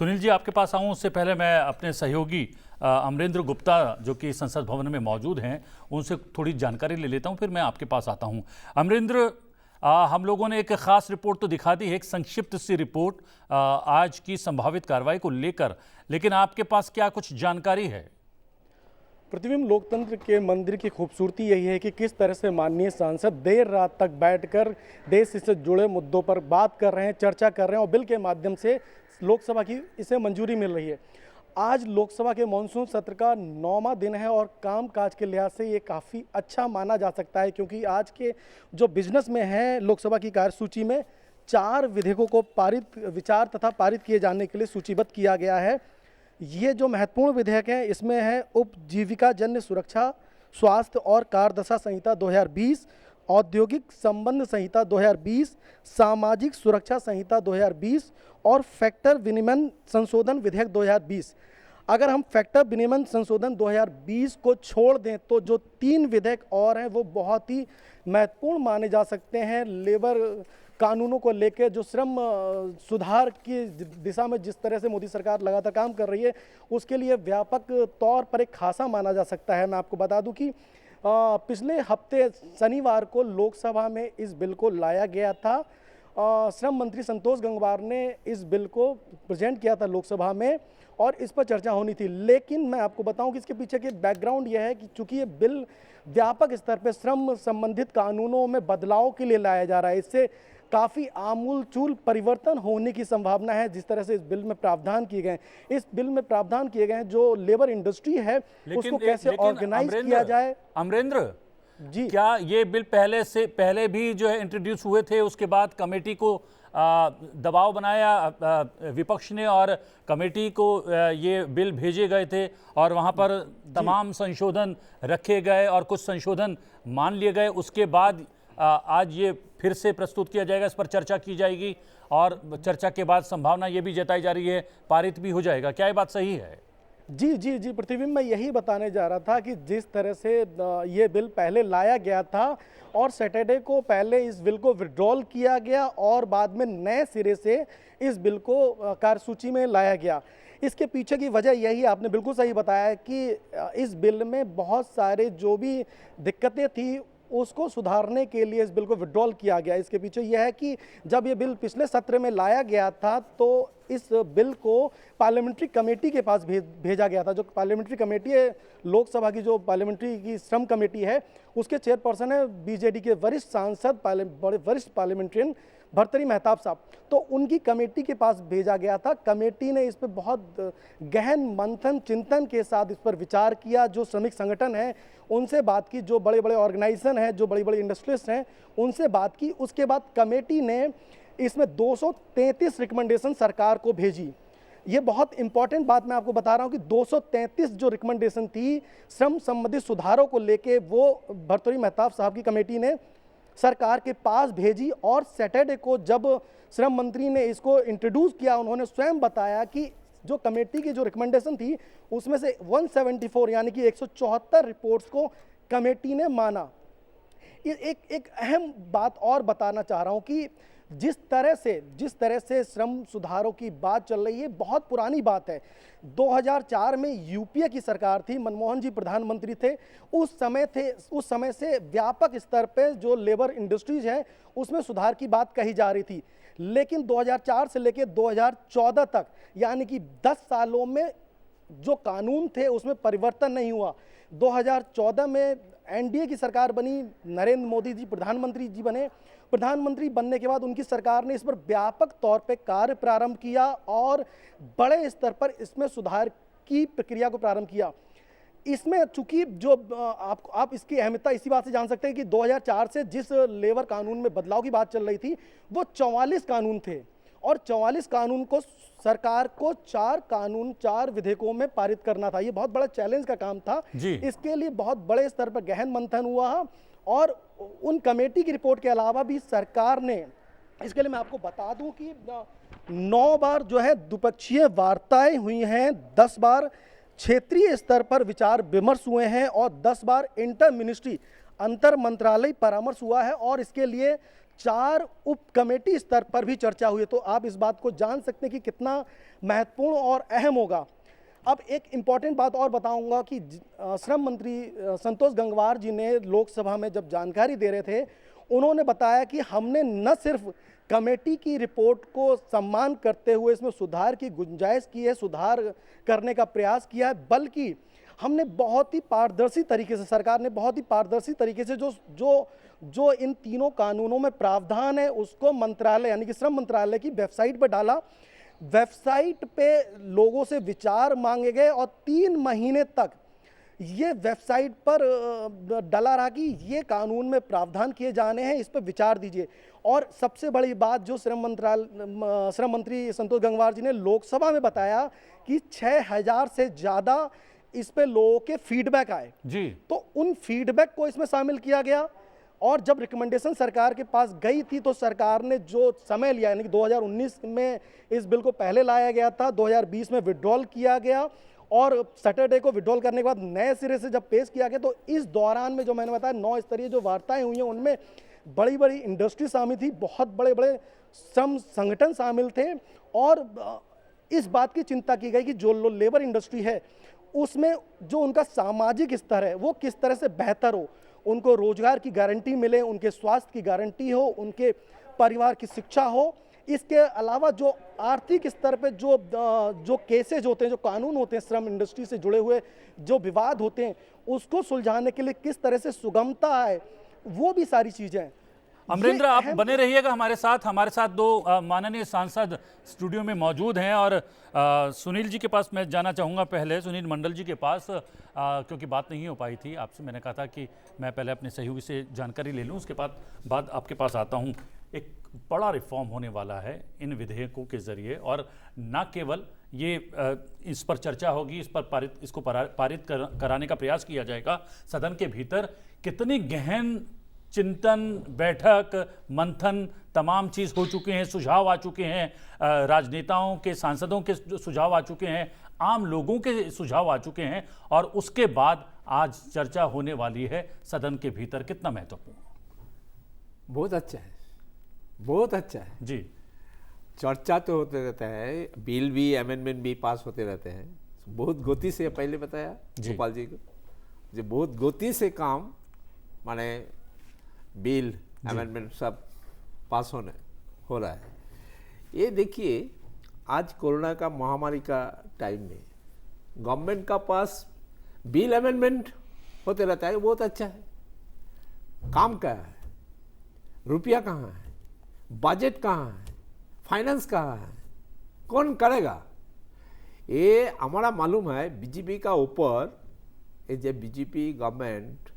सुनील जी, आपके पास आऊं उससे पहले मैं अपने सहयोगी अमरेंद्र गुप्ता जो कि संसद भवन में मौजूद हैं उनसे थोड़ी जानकारी ले लेता हूं, फिर मैं आपके पास आता हूं। अमरेंद्र, हम लोगों ने एक खास रिपोर्ट तो दिखा दी है, एक संक्षिप्त सी रिपोर्ट आज की संभावित कार्रवाई को लेकर, लेकिन आपके पास क्या कुछ जानकारी है? प्रतिबिंब लोकतंत्र के मंदिर की खूबसूरती यही है कि किस तरह से माननीय सांसद देर रात तक बैठकर देश से जुड़े मुद्दों पर बात कर रहे हैं, चर्चा कर रहे हैं और बिल के माध्यम से लोकसभा की इसे मंजूरी मिल रही है। आज लोकसभा के मानसून सत्र का 9वां दिन है और कामकाज के लिहाज से ये काफ़ी अच्छा माना जा सकता है, क्योंकि आज के जो बिजनेस में है लोकसभा की कार्यसूची में 4 विधेयकों को विचार तथा पारित किए जाने के लिए सूचीबद्ध किया गया है। ये जो महत्वपूर्ण विधेयक हैं इसमें है उपजीविका जन्य सुरक्षा, स्वास्थ्य और कार्यदशा संहिता 2020, औद्योगिक संबंध संहिता 2020, सामाजिक सुरक्षा संहिता 2020 और फैक्टर विनिमय संशोधन विधेयक 2020। अगर हम फैक्टर विनिमय संशोधन 2020 को छोड़ दें तो जो 3 विधेयक और हैं वो बहुत ही महत्वपूर्ण माने जा सकते हैं। लेबर कानूनों को लेकर जो श्रम सुधार की दिशा में जिस तरह से मोदी सरकार लगातार काम कर रही है उसके लिए व्यापक तौर पर एक खासा माना जा सकता है। मैं आपको बता दूं कि पिछले हफ्ते शनिवार को लोकसभा में इस बिल को लाया गया था। श्रम मंत्री संतोष गंगवार ने इस बिल को प्रेजेंट किया था लोकसभा में और इस पर चर्चा होनी थी, लेकिन मैं आपको बताऊं कि इसके पीछे की बैकग्राउंड यह है कि चूंकि ये बिल व्यापक स्तर पर श्रम संबंधित कानूनों में बदलाव के लिए लाया जा रहा है, इससे काफ़ी आमूलचूल परिवर्तन होने की संभावना है। जिस तरह से इस बिल में प्रावधान किए गए हैं, इस बिल में प्रावधान किए गए हैं जो लेबर इंडस्ट्री है उसको कैसे ऑर्गेनाइज किया जाए। अमरेंद्र जी, क्या ये बिल पहले भी जो है इंट्रोड्यूस हुए थे, उसके बाद कमेटी को दबाव बनाया विपक्ष ने और कमेटी को ये बिल भेजे गए थे और वहाँ पर तमाम संशोधन रखे गए और कुछ संशोधन मान लिए गए। उसके बाद आज ये फिर से प्रस्तुत किया जाएगा, इस पर चर्चा की जाएगी और चर्चा के बाद संभावना ये भी जताई जा रही है पारित भी हो जाएगा। क्या ये बात सही है? जी जी जी प्रतिबिंब, मैं यही बताने जा रहा था कि जिस तरह से ये बिल पहले लाया गया था और सैटरडे को पहले इस बिल को विड्रॉल किया गया और बाद में नए सिरे से इस बिल को कार्यसूची में लाया गया। इसके पीछे की वजह यही, आपने बिल्कुल सही बताया कि इस बिल में बहुत सारे जो भी दिक्कतें थी उसको सुधारने के लिए इस बिल को विड्रॉल किया गया। इसके पीछे यह है कि जब ये बिल पिछले सत्र में लाया गया था तो इस बिल को पार्लियामेंट्री कमेटी के पास भेजा गया था। जो पार्लियामेंट्री कमेटी है लोकसभा की, जो पार्लियामेंट्री की श्रम कमेटी है, उसके चेयरपर्सन है बीजेडी के वरिष्ठ सांसद बड़े वरिष्ठ पार्लियामेंट्रियन भर्तृहरि महताब साहब, तो उनकी कमेटी के पास भेजा गया था। कमेटी ने इस पर बहुत गहन मंथन चिंतन के साथ इस पर विचार किया। जो श्रमिक संगठन हैं उनसे बात की, जो बड़े बड़े ऑर्गेनाइजेशन हैं, जो बड़ी बड़ी इंडस्ट्रीज हैं उनसे बात की। उसके बाद कमेटी ने इसमें 233 रिकमेंडेशन सरकार को भेजी। ये बहुत इंपॉर्टेंट बात मैं आपको बता रहा हूँ कि 233 जो रिकमेंडेशन थी श्रम संबंधित सुधारों को लेके वो भर्तृहरि महताब साहब की कमेटी ने सरकार के पास भेजी और सैटरडे को जब श्रम मंत्री ने इसको इंट्रोड्यूस किया उन्होंने स्वयं बताया कि जो कमेटी की जो रिकमेंडेशन थी उसमें से 174 यानी कि 174 रिपोर्ट्स को कमेटी ने माना। एक अहम बात और बताना चाह रहा हूं कि जिस तरह से श्रम सुधारों की बात चल रही है बहुत पुरानी बात है। 2004 में यूपीए की सरकार थी, मनमोहन जी प्रधानमंत्री थे। उस समय से व्यापक स्तर पे जो लेबर इंडस्ट्रीज हैं उसमें सुधार की बात कही जा रही थी, लेकिन 2004 से लेकर 2014 तक यानी कि 10 सालों में जो कानून थे उसमें परिवर्तन नहीं हुआ। 2014 में एनडीए की सरकार बनी, नरेंद्र मोदी जी प्रधानमंत्री जी बने। प्रधानमंत्री बनने के बाद उनकी सरकार ने इस पर व्यापक तौर पे कार्य प्रारंभ किया और बड़े स्तर पर इसमें सुधार की प्रक्रिया को प्रारंभ किया। इसमें चूंकि जो आप इसकी अहमियता इसी बात से जान सकते हैं कि 2004 से जिस लेबर कानून में बदलाव की बात चल रही थी वो 44 कानून थे और 44 कानून को सरकार को 4 विधेयकों में पारित करना था। ये बहुत बड़ा चैलेंज का काम था। इसके लिए बहुत बड़े स्तर पर गहन मंथन हुआ और उन कमेटी की रिपोर्ट के अलावा भी सरकार ने, इसके लिए मैं आपको बता दूं कि 9 बार जो है द्विपक्षीय वार्ताएं हुई हैं, 10 बार क्षेत्रीय स्तर पर विचार विमर्श हुए हैं और 10 बार इंटर मिनिस्ट्री अंतर मंत्रालय परामर्श हुआ है और इसके लिए 4 उप कमेटी स्तर पर भी चर्चा हुई है। तो आप इस बात को जान सकते हैं कि कितना महत्वपूर्ण और अहम होगा। अब एक इम्पॉर्टेंट बात और बताऊंगा कि श्रम मंत्री संतोष गंगवार जी ने लोकसभा में जब जानकारी दे रहे थे, उन्होंने बताया कि हमने न सिर्फ कमेटी की रिपोर्ट को सम्मान करते हुए इसमें सुधार की गुंजाइश की है, सुधार करने का प्रयास किया है, बल्कि हमने बहुत ही पारदर्शी तरीके से, सरकार ने बहुत ही पारदर्शी तरीके से जो इन तीनों कानूनों में प्रावधान है उसको मंत्रालय यानी कि श्रम मंत्रालय की वेबसाइट पर डाला। वेबसाइट पे लोगों से विचार मांगे गए और 3 महीने तक ये वेबसाइट पर डला रहा कि ये कानून में प्रावधान किए जाने हैं, इस पर विचार दीजिए। और सबसे बड़ी बात जो श्रम मंत्री संतोष गंगवार जी ने लोकसभा में बताया कि 6000 से ज़्यादा इस पे लोगों के फीडबैक आए जी। तो उन फीडबैक को इसमें शामिल किया गया। और जब रिकमेंडेशन सरकार के पास गई थी तो सरकार ने जो समय लिया, यानी कि 2019 में इस बिल को पहले लाया गया था, 2020 में विड्रॉल किया गया और सैटरडे को विड्रॉल करने के बाद नए सिरे से जब पेश किया गया, तो इस दौरान में जो मैंने बताया 9 स्तरीय जो वार्ताएं हुई हैं उनमें बड़ी बड़ी इंडस्ट्री शामिल थी, बहुत बड़े बड़े श्रम संगठन शामिल थे और इस बात की चिंता की गई कि जो लेबर इंडस्ट्री है उसमें जो उनका सामाजिक स्तर है वो किस तरह से बेहतर हो, उनको रोजगार की गारंटी मिले, उनके स्वास्थ्य की गारंटी हो, उनके परिवार की शिक्षा हो। इसके अलावा जो आर्थिक स्तर पे जो केसेज होते हैं, जो कानून होते हैं, श्रम इंडस्ट्री से जुड़े हुए जो विवाद होते हैं उसको सुलझाने के लिए किस तरह से सुगमता आए, वो भी सारी चीज़ें। अमरेंद्र, आप बने रहिएगा हमारे साथ 2 माननीय सांसद स्टूडियो में मौजूद हैं और सुनील जी के पास मैं जाना चाहूँगा, पहले सुनील मंडल जी के पास, क्योंकि बात नहीं हो पाई थी आपसे। मैंने कहा था कि मैं पहले अपने सहयोगी से जानकारी ले लूँ, उसके बाद आपके पास आता हूँ। एक बड़ा रिफॉर्म होने वाला है इन विधेयकों के जरिए और न केवल ये इस पर चर्चा होगी, इसको पारित कराने का प्रयास किया जाएगा सदन के भीतर। कितनी गहन चिंतन, बैठक, मंथन, तमाम चीज़ हो चुके हैं, सुझाव आ चुके हैं, राजनेताओं के, सांसदों के सुझाव आ चुके हैं, आम लोगों के सुझाव आ चुके हैं और उसके बाद आज चर्चा होने वाली है सदन के भीतर। कितना महत्वपूर्ण? बहुत अच्छा है, बहुत अच्छा है जी। चर्चा तो होते रहता है, बिल भी, अमेंडमेंट भी पास होते रहते हैं। बहुत गति से, पहले बताया गोपाल जी को, जो बहुत गति से काम, माने बिल, अमेंडमेंट सब पास हो रहा है। ये देखिए, आज कोरोना का महामारी का टाइम में गवर्नमेंट का पास बिल अमेंडमेंट होते रहता है, बहुत अच्छा है। काम क्या है, रुपया कहाँ है, बजट कहाँ है, फाइनेंस कहाँ है, कौन करेगा? ये हमारा मालूम है बीजेपी का ऊपर, ये जो बीजेपी गवर्नमेंट,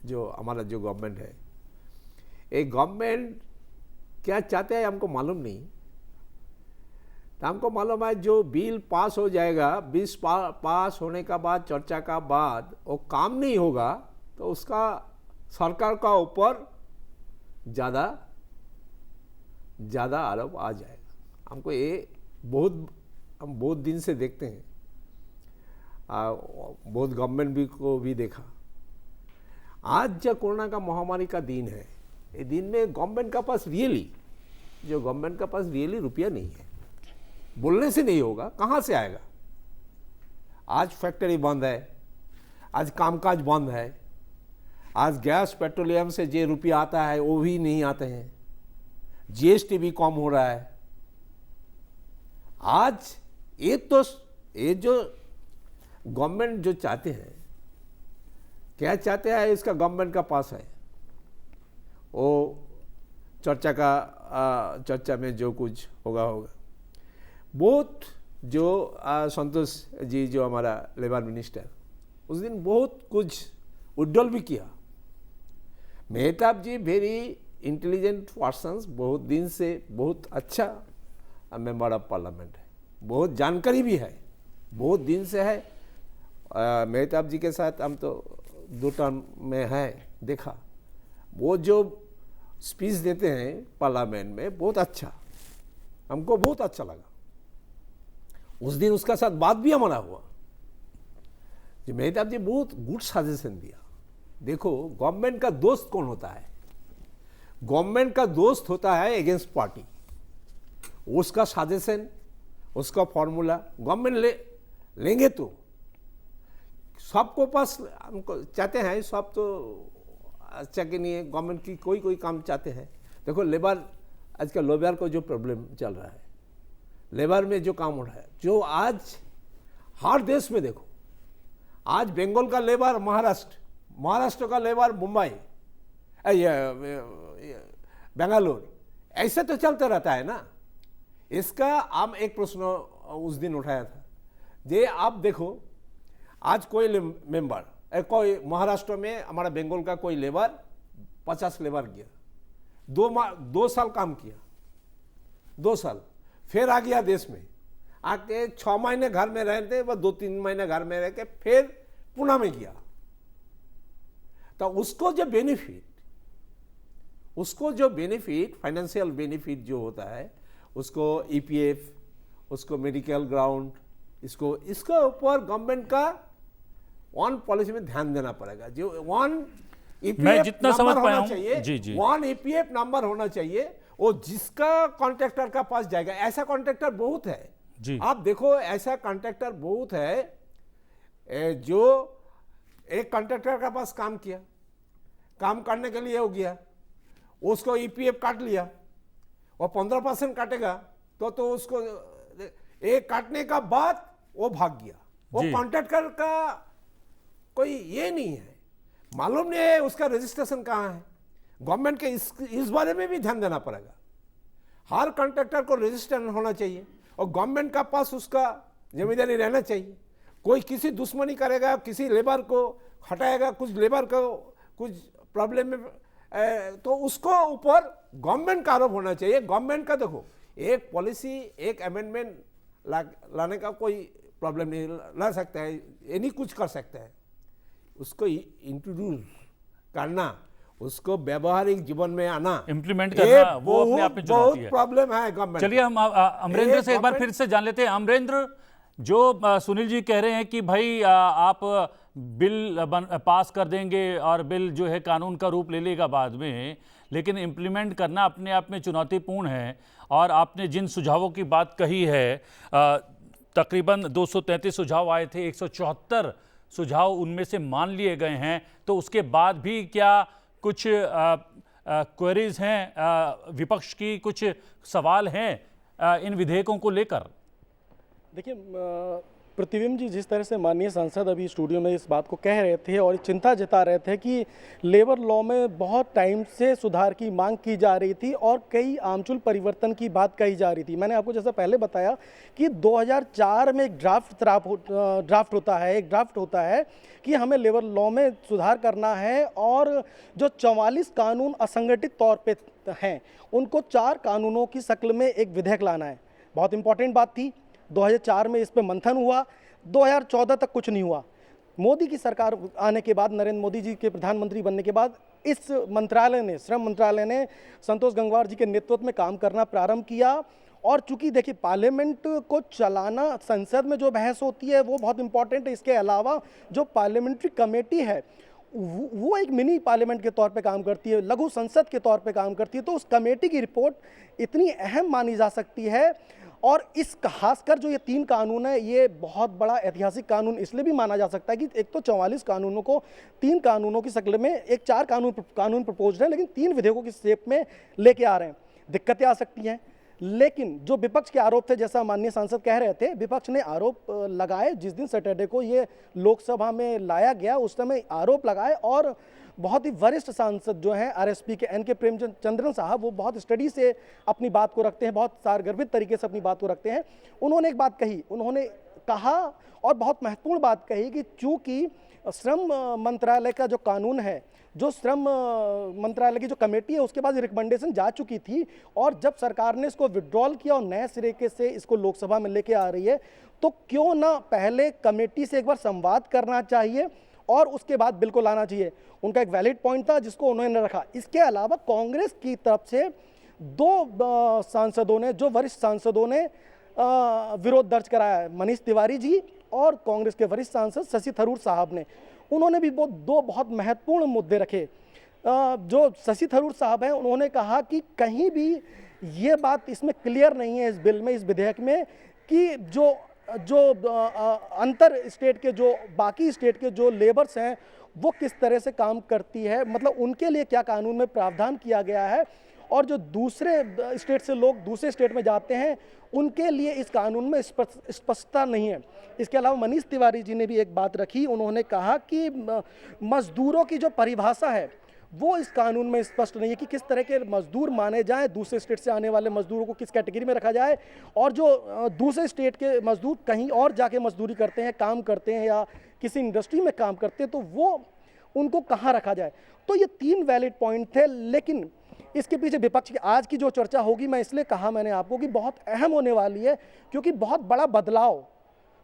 जो हमारा जो गवर्नमेंट है, ये गवर्नमेंट क्या चाहते हैं हमको मालूम नहीं। तो हमको मालूम है जो बिल पास हो जाएगा, बिल पास होने का बाद, चर्चा का बाद वो काम नहीं होगा तो उसका सरकार का ऊपर ज़्यादा आरोप आ जाएगा। हमको ये हम बहुत दिन से देखते हैं, बहुत गवर्नमेंट भी को भी देखा। आज जो कोरोना का महामारी का दिन है, ये दिन में गवर्नमेंट का पास रियली रुपया नहीं है। बोलने से नहीं होगा, कहाँ से आएगा? आज फैक्ट्री बंद है, आज कामकाज बंद है, आज गैस पेट्रोलियम से जो रुपया आता है वो भी नहीं आते हैं, जीएसटी भी कम हो रहा है। आज ये जो गवर्नमेंट जो चाहते हैं, क्या चाहते हैं, इसका गवर्नमेंट का पास है, वो चर्चा में जो कुछ होगा। बहुत जो संतोष जी, जो हमारा लेबर मिनिस्टर, उस दिन बहुत कुछ उड्डल भी किया। मेहताब जी वेरी इंटेलिजेंट पर्सन्स, बहुत दिन से बहुत अच्छा मेंबर ऑफ पार्लियामेंट है, बहुत जानकारी भी है, बहुत दिन से है। मेहताब जी के साथ हम तो 2 टर्म में है, देखा वो जो स्पीच देते हैं पार्लियामेंट में, बहुत अच्छा, हमको बहुत अच्छा लगा। उस दिन उसका साथ बात भी हमारा हुआ। जो मेहताब जी बहुत गुड सजेशन दिया। देखो, गवर्नमेंट का दोस्त कौन होता है? गवर्नमेंट का दोस्त होता है अगेंस्ट पार्टी, उसका सजेशन, उसका फॉर्मूला गवर्नमेंट लेंगे तो सबको पास हमको चाहते हैं, सब तो अच्छा के नहीं है, गवर्नमेंट की कोई काम चाहते हैं। देखो लेबर, आजकल लेबर को जो प्रॉब्लम चल रहा है, लेबर में जो काम हो रहा है, जो आज हर देश में देखो, आज बंगाल का लेबर महाराष्ट्र, महाराष्ट्र का लेबर मुंबई, बेंगलोर, ऐसे तो चलता रहता है ना। इसका हम एक प्रश्न उस दिन उठाया था, जे आप देखो आज कोई मेंबर, कोई महाराष्ट्र में हमारा बंगाल का कोई लेबर 50 लेबर गया, 2 साल काम किया, 2 साल, फिर आ गया देश में, आके 6 महीने घर में रहते, वह 2-3 महीने घर में रह के फिर पुणे में गया, तो उसको जो बेनिफिट फाइनेंशियल बेनिफिट जो होता है, उसको ईपीएफ, उसको मेडिकल ग्राउंड, इसके ऊपर गवर्नमेंट का वन पॉलिसी में ध्यान देना पड़ेगा। जो वन मैं जितना समझ पाया हूं, चाहिए, वन ईपीएफ नंबर होना चाहिए, वो जिसका कॉन्ट्रैक्टर का पास जाएगा। ऐसा कॉन्ट्रैक्टर बहुत है जी। आप देखो, ऐसा कॉन्ट्रैक्टर बहुत है जो एक कॉन्ट्रैक्टर का पास काम किया, काम करने के लिए हो गया, उसको ईपीएफ काट लिया, और 15% काटेगा तो उसको एक काटने का बाद वो भाग गया। वो कॉन्ट्रैक्टर का कोई ये नहीं है, मालूम नहीं है उसका रजिस्ट्रेशन कहाँ है। गवर्नमेंट के इस बारे में भी ध्यान देना पड़ेगा। हर कॉन्ट्रैक्टर को रजिस्ट्रेशन होना चाहिए और गवर्नमेंट का पास उसका जिम्मेदारी रहना चाहिए। कोई किसी दुश्मनी करेगा, किसी लेबर को हटाएगा, कुछ लेबर को कुछ प्रॉब्लम में, तो उसको ऊपर गवर्नमेंट का आरोप होना चाहिए। गवर्नमेंट का देखो, एक पॉलिसी, एक अमेंडमेंट लाने का कोई प्रॉब्लम नहीं ला सकता है, ये नहीं कुछ कर सकता है। उसको इंट्रोड्यूस करना, उसको व्यवहारिक जीवन में आना, इम्प्लीमेंट करना, वो अपने आप में चुनौती है, प्रॉब्लम है गवर्नमेंट। चलिए हम अमरेंद्र से एक बार फिर से जान लेते हैं। अमरेंद्र, जो सुनील जी कह रहे हैं कि भाई आप बिल पास कर देंगे और बिल जो है कानून का रूप ले लेगा बाद में, लेकिन इम्प्लीमेंट करना अपने आप में चुनौतीपूर्ण है। और आपने जिन सुझावों की बात कही है, तकरीबन 233 सुझाव आए थे, 174 सुझाव उनमें से मान लिए गए हैं, तो उसके बाद भी क्या कुछ क्वेरीज हैं, विपक्ष की कुछ सवाल हैं इन विधेयकों को लेकर? देखिए प्रतिबिंब जी, जिस तरह से माननीय सांसद अभी स्टूडियो में इस बात को कह रहे थे और चिंता जता रहे थे कि लेबर लॉ में बहुत टाइम से सुधार की मांग की जा रही थी और कई आमूल परिवर्तन की बात कही जा रही थी। मैंने आपको जैसा पहले बताया कि 2004 में एक ड्राफ्ट होता है कि हमें लेबर लॉ में सुधार करना है और जो 44 कानून असंगठित तौर पे हैं उनको 4 कानूनों की शक्ल में एक विधेयक लाना है। बहुत इंपॉर्टेंट बात थी। 2004 में इस पे मंथन हुआ, 2014 तक कुछ नहीं हुआ। मोदी की सरकार आने के बाद, नरेंद्र मोदी जी के प्रधानमंत्री बनने के बाद, इस मंत्रालय ने, श्रम मंत्रालय ने संतोष गंगवार जी के नेतृत्व में काम करना प्रारंभ किया। और चूंकि देखिए पार्लियामेंट को चलाना, संसद में जो बहस होती है वो बहुत इंपॉर्टेंट है। इसके अलावा जो पार्लियामेंट्री कमेटी है वो एक मिनी पार्लियामेंट के तौर पे काम करती है, लघु संसद के तौर पे काम करती है। तो उस कमेटी की रिपोर्ट इतनी अहम मानी जा सकती है। और इस खासकर जो ये 3 कानून है, ये बहुत बड़ा ऐतिहासिक कानून इसलिए भी माना जा सकता है कि एक तो 44 कानूनों को 3 कानूनों की शक्ल में, एक 4 कानून प्रपोज्ड है लेकिन 3 विधेयकों की शेप में लेके आ रहे हैं। दिक्कतें आ सकती हैं, लेकिन जो विपक्ष के आरोप थे, जैसा माननीय सांसद कह रहे थे, विपक्ष ने आरोप लगाए जिस दिन सैटरडे को ये लोकसभा में लाया गया, उस समय आरोप लगाए। और बहुत ही वरिष्ठ सांसद जो हैं आरएसपी के एन के प्रेमचंद्रन साहब, वो बहुत स्टडी से अपनी बात को रखते हैं, बहुत सारगर्भित तरीके से अपनी बात को रखते हैं। उन्होंने एक बात कही, उन्होंने कहा और बहुत महत्वपूर्ण बात कही कि चूंकि श्रम मंत्रालय का जो कानून है, जो श्रम मंत्रालय की जो कमेटी है, उसके पास रिकमेंडेशन जा चुकी थी और जब सरकार ने इसको विड्रॉल किया और नए सिरे से इसको लोकसभा में लेके आ रही है, तो क्यों ना पहले कमेटी से एक बार संवाद करना चाहिए और उसके बाद बिल को लाना चाहिए। उनका एक वैलिड पॉइंट था जिसको उन्होंने रखा। इसके अलावा कांग्रेस की तरफ से 2 सांसदों ने, जो वरिष्ठ सांसदों ने विरोध दर्ज कराया है, मनीष तिवारी जी और कांग्रेस के वरिष्ठ सांसद शशि थरूर साहब ने। उन्होंने भी 2 बहुत महत्वपूर्ण मुद्दे रखे। जो शशि थरूर साहब हैं उन्होंने कहा कि कहीं भी ये बात इसमें क्लियर नहीं है इस बिल में, इस विधेयक में, कि जो अंतर स्टेट के, जो बाकी स्टेट के जो लेबर्स हैं वो किस तरह से काम करती है, मतलब उनके लिए क्या कानून में प्रावधान किया गया है, और जो दूसरे स्टेट से लोग दूसरे स्टेट में जाते हैं उनके लिए इस कानून में स्पष्टता नहीं है। इसके अलावा मनीष तिवारी जी ने भी एक बात रखी, उन्होंने कहा कि मजदूरों की जो परिभाषा है वो इस कानून में स्पष्ट नहीं है कि किस तरह के मजदूर माने जाएं, दूसरे स्टेट से आने वाले मजदूरों को किस कैटेगरी में रखा जाए, और जो दूसरे स्टेट के मजदूर कहीं और जाके मजदूरी करते हैं, काम करते हैं या किसी इंडस्ट्री में काम करते हैं, तो वो उनको कहाँ रखा जाए। तो ये 3 वैलिड पॉइंट थे, लेकिन इसके पीछे विपक्ष की आज की जो चर्चा होगी, मैं इसलिए कहा मैंने आपको कि बहुत अहम होने वाली है, क्योंकि बहुत बड़ा बदलाव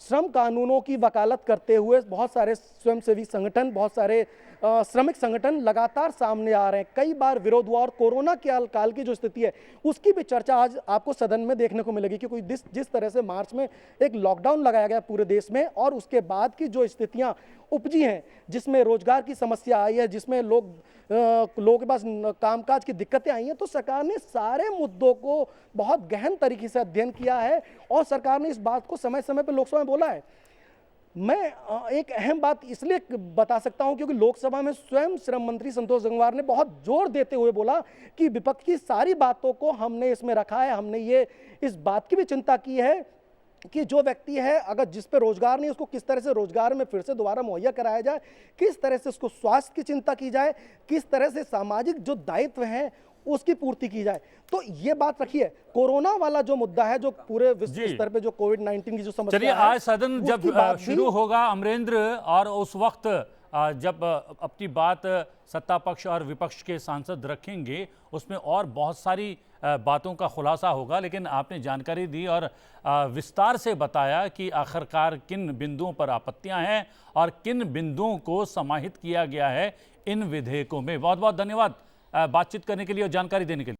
श्रम कानूनों की वकालत करते हुए बहुत सारे स्वयंसेवी संगठन, बहुत सारे श्रमिक संगठन लगातार सामने आ रहे हैं। कई बार विरोध हुआ, और कोरोना के काल की जो स्थिति है उसकी भी चर्चा आज आपको सदन में देखने को मिलेगी, क्योंकि जिस तरह से मार्च में एक लॉकडाउन लगाया गया पूरे देश में, और उसके बाद की जो स्थितियां उपजी हैं, जिसमें रोजगार की समस्या आई है, जिसमें लोगों के पास कामकाज की दिक्कतें आई हैं, तो सरकार ने सारे मुद्दों को बहुत गहन तरीके से अध्ययन किया है, और सरकार ने इस बात को समय समय पर लोकसभा में बोला है। मैं एक अहम बात इसलिए बता सकता हूं क्योंकि लोकसभा में स्वयं श्रम मंत्री संतोष गंगवार ने बहुत जोर देते हुए बोला कि विपक्ष की सारी बातों को हमने इसमें रखा है, हमने ये इस बात की भी चिंता की है कि जो व्यक्ति है अगर जिस पे रोजगार नहीं, उसको किस तरह से रोजगार में फिर से दोबारा मुहैया कराया जाए, किस तरह से उसको स्वास्थ्य की चिंता की जाए, किस तरह से सामाजिक जो दायित्व हैं उसकी पूर्ति की जाए। तो ये बात रखिए, कोरोना वाला जो मुद्दा है, जो पूरे विश्व स्तर पे जो कोविड-19 की जो समस्या चलिए, है, आज सदन जब शुरू होगा अमरेंद्र, और उस वक्त जब अपनी बात सत्ता पक्ष और विपक्ष के सांसद रखेंगे, उसमें और बहुत सारी बातों का खुलासा होगा। लेकिन आपने जानकारी दी और विस्तार से बताया कि आखिरकार किन बिंदुओं पर आपत्तियां हैं और किन बिंदुओं को समाहित किया गया है इन विधेयकों में। बहुत बहुत धन्यवाद बातचीत करने के लिए और जानकारी देने के लिए।